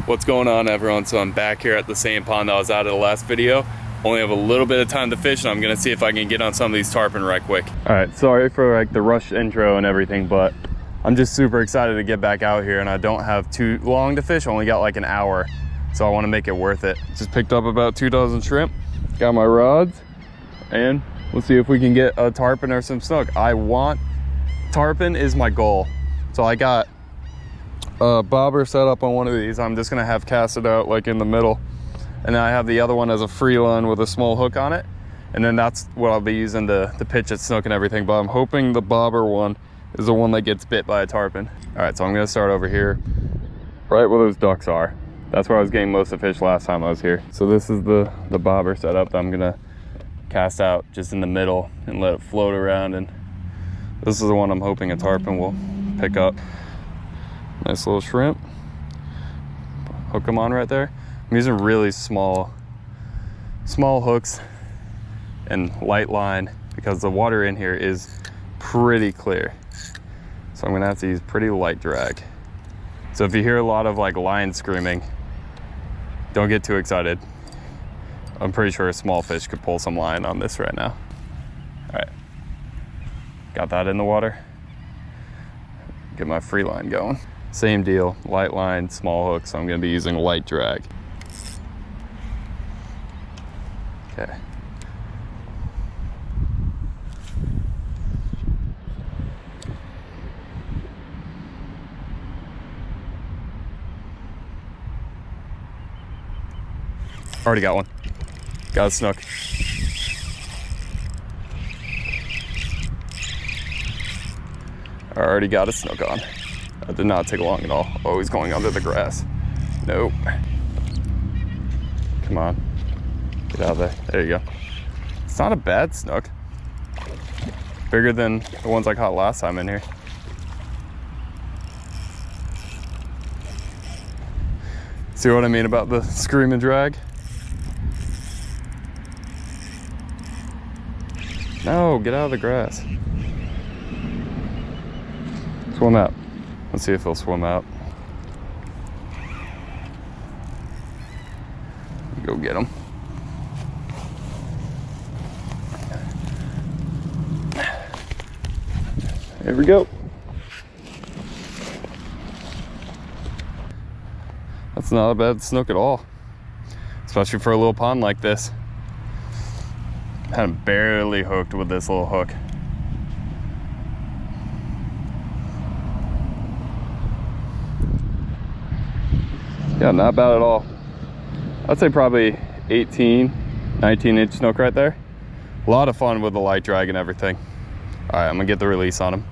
What's going on, everyone? So I'm back here at the same pond that I was out of the last video. Only have a little bit of time to fish, and I'm gonna see if I can get on some of these tarpon right quick. All right, sorry for like the rushed intro and everything, but I'm just super excited to get back out here, and I don't have too long to fish. I only got like an hour, so I want to make it worth it. Just picked up about 2 dozen shrimp, got my rods, and we'll see if we can get a tarpon or some snook. Tarpon is my goal. So I got a bobber set up on one of these. I'm just gonna have cast it out like in the middle, and then I have the other one as a free line with a small hook on it, and then that's what I'll be using to pitch at snook and everything. But I'm hoping the bobber one is the one that gets bit by a tarpon. All right, so I'm gonna start over here right where those ducks are. That's where I was getting most of the fish last time I was here. So this is the bobber setup that I'm gonna cast out just in the middle and let it float around, and this is the one I'm hoping a tarpon will pick up. Nice little shrimp. Hook them on right there. I'm using really small hooks and light line because the water in here is pretty clear. So I'm gonna have to use pretty light drag. So if you hear a lot of like line screaming, don't get too excited. I'm pretty sure a small fish could pull some line on this right now. All right, got that in the water. Get my free line going. Same deal, light line, small hook, so I'm gonna be using light drag. Okay. Already got one. Got a snook. I already got a snook on. That did not take long at all. Oh, he's going under the grass. Nope. Come on. Get out of there. There you go. It's not a bad snook. Bigger than the ones I caught last time in here. See what I mean about the scream and drag? No, get out of the grass. Swim out. Let's see if he'll swim out. Go get him. There we go. That's not a bad snook at all, especially for a little pond like this. Had him barely hooked with this little hook. Yeah, not bad at all. I'd say probably 18, 19-inch snook right there. A lot of fun with the light drag and everything. All right, I'm gonna get the release on him.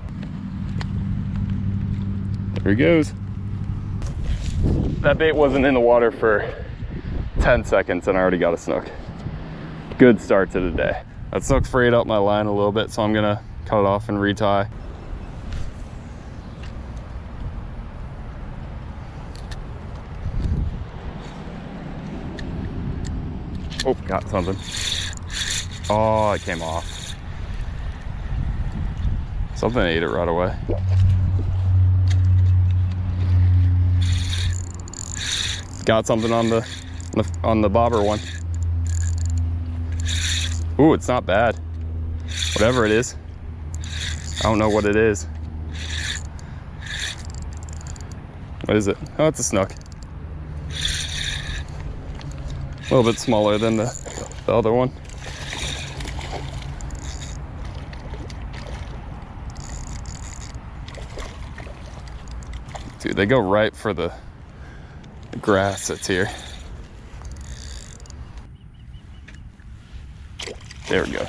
There he goes. That bait wasn't in the water for 10 seconds and I already got a snook. Good start to the day. That snook frayed up my line a little bit, so I'm gonna cut it off and retie. Oh, got something. Oh, it came off. Something ate it right away. Got something on the bobber one. Ooh, it's not bad. Whatever it is. I don't know what it is. What is it? Oh, it's a snook. A little bit smaller than the other one. Dude, they go right for the grass that's here. There we go.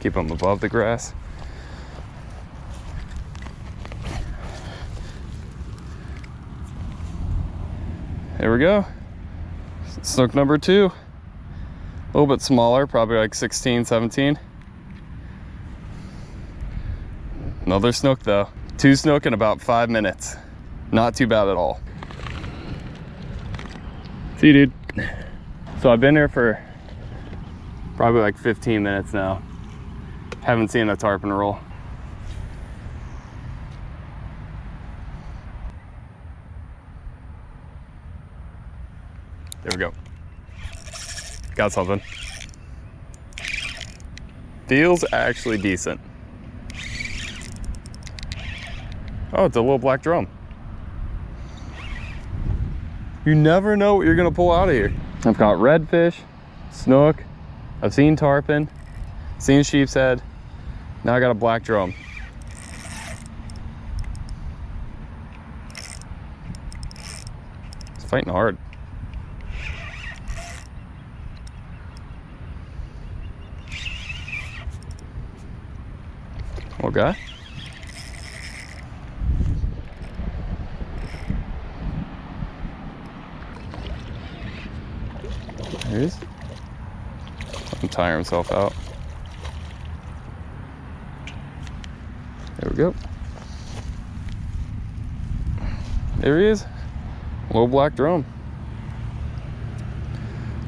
Keep them above the grass. There we go. Snook number 2. A little bit smaller, probably like 16, 17. Another snook though. 2 snook in about 5 minutes. Not too bad at all. See you, dude. So I've been here for probably like 15 minutes now. Haven't seen a tarpon roll. There we go. Got something. Feels actually decent. Oh, it's a little black drum. You never know what you're gonna pull out of here. I've got redfish, snook, I've seen tarpon, seen sheep's head. Now I got a black drum. It's fighting hard. Okay. There he is. Let him tire himself out. There we go. There he is. Little black drum.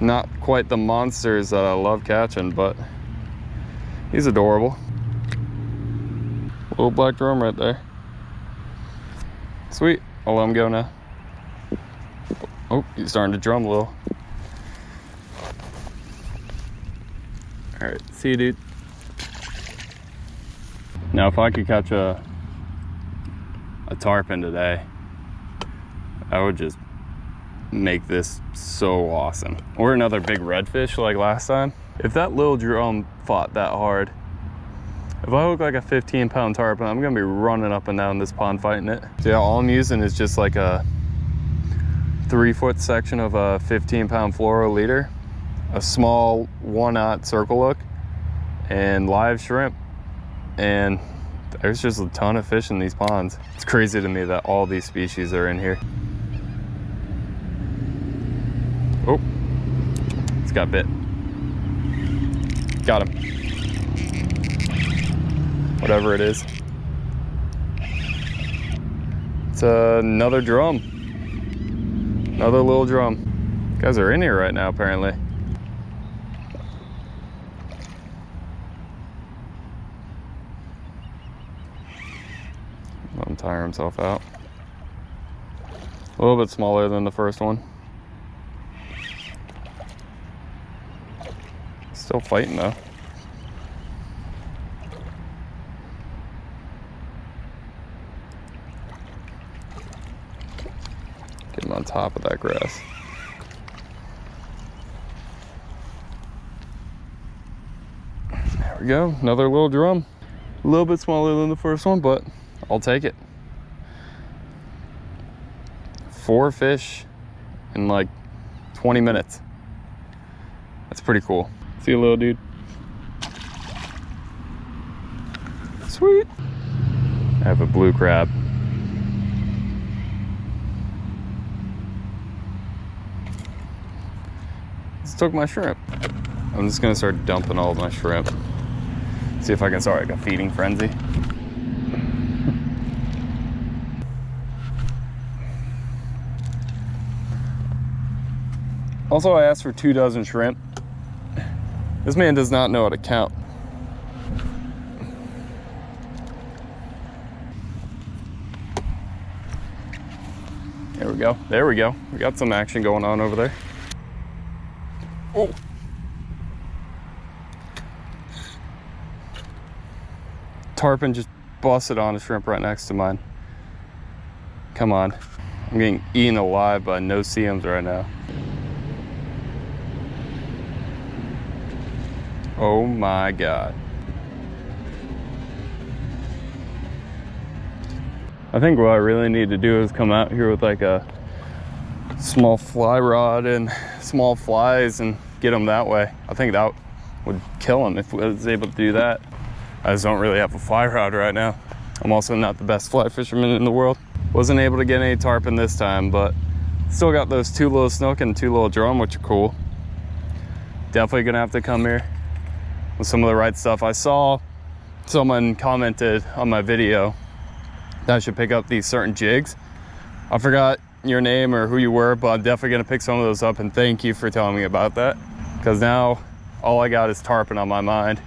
Not quite the monsters that I love catching, but he's adorable. Little black drum right there. Sweet. I'll let him go now. Oh, he's starting to drum a little. All right, see you, dude. Now, if I could catch a tarpon today, I would just make this so awesome. Or another big redfish like last time. If that little drum fought that hard, if I look like a 15-pound tarpon, I'm gonna be running up and down this pond fighting it. So yeah, all I'm using is just like a 3-foot section of a 15-pound fluoro leader, a small 1/0 circle hook, and live shrimp. And there's just a ton of fish in these ponds. It's crazy to me that all these species are in here. Oh, it's got bit. Got him. Whatever it is. It's another drum. Another little drum. Guys are in here right now, apparently. Let him tire himself out. A little bit smaller than the first one. Still fighting though. Get him on top of that grass. There we go, another little drum. A little bit smaller than the first one, but I'll take it. 4 fish in like 20 minutes. That's pretty cool. See you, little dude. Sweet. I have a blue crab. Just took my shrimp. I'm just gonna start dumping all of my shrimp. See if I can start like a feeding frenzy. Also, I asked for 2 dozen shrimp. This man does not know how to count. There we go. There we go. We got some action going on over there. Oh. Tarpon just busted on a shrimp right next to mine. Come on. I'm getting eaten alive by no CMs right now. Oh my God. I think what I really need to do is come out here with like a small fly rod and small flies and get them that way. I think that would kill them if I was able to do that. I just don't really have a fly rod right now. I'm also not the best fly fisherman in the world. Wasn't able to get any tarpon this time, but still got those 2 little snook and 2 little drum, which are cool. Definitely gonna have to come here with some of the right stuff. I saw someone commented on my video that I should pick up these certain jigs. I forgot your name or who you were, but I'm definitely gonna pick some of those up, and thank you for telling me about that, because now all I got is tarpon on my mind.